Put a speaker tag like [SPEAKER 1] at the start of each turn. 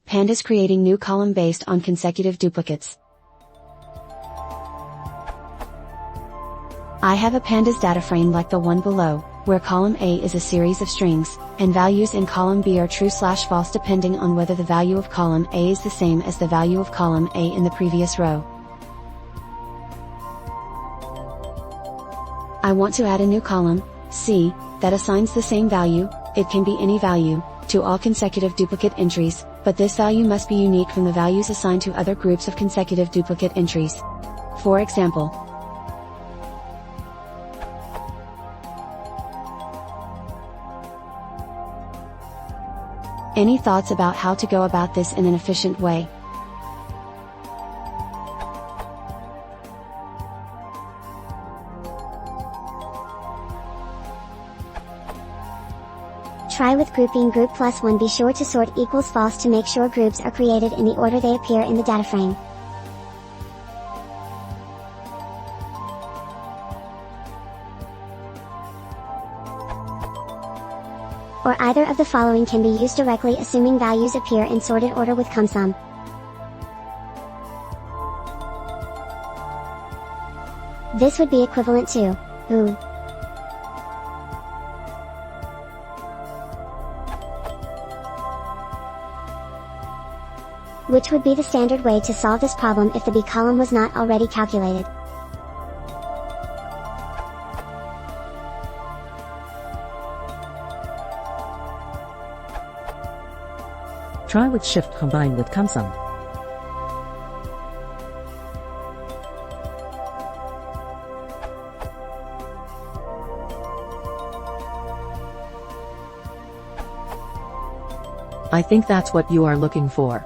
[SPEAKER 1] Pandas creating new column based on consecutive duplicates. I have a Pandas data frame like the one below, where column A is a series of strings, and values in column B are true/false depending on whether the value of column A is the same as the value of column A in the previous row. I want to add a new column, C, that assigns the same value, it can be any value, to all consecutive duplicate entries, but this value must be unique from the values assigned to other groups of consecutive duplicate entries. For example, any thoughts about how to go about this in an efficient way?
[SPEAKER 2] Try with grouping group plus 1. Be sure to sort equals false to make sure groups are created in the order they appear in the data frame. Or either of the following can be used directly, assuming values appear in sorted order with CumSum. This would be equivalent to OO. Which would be the standard way to solve this problem if the B column was not already calculated.
[SPEAKER 3] Try with shift combined with CumSum.
[SPEAKER 4] I think that's what you are looking for.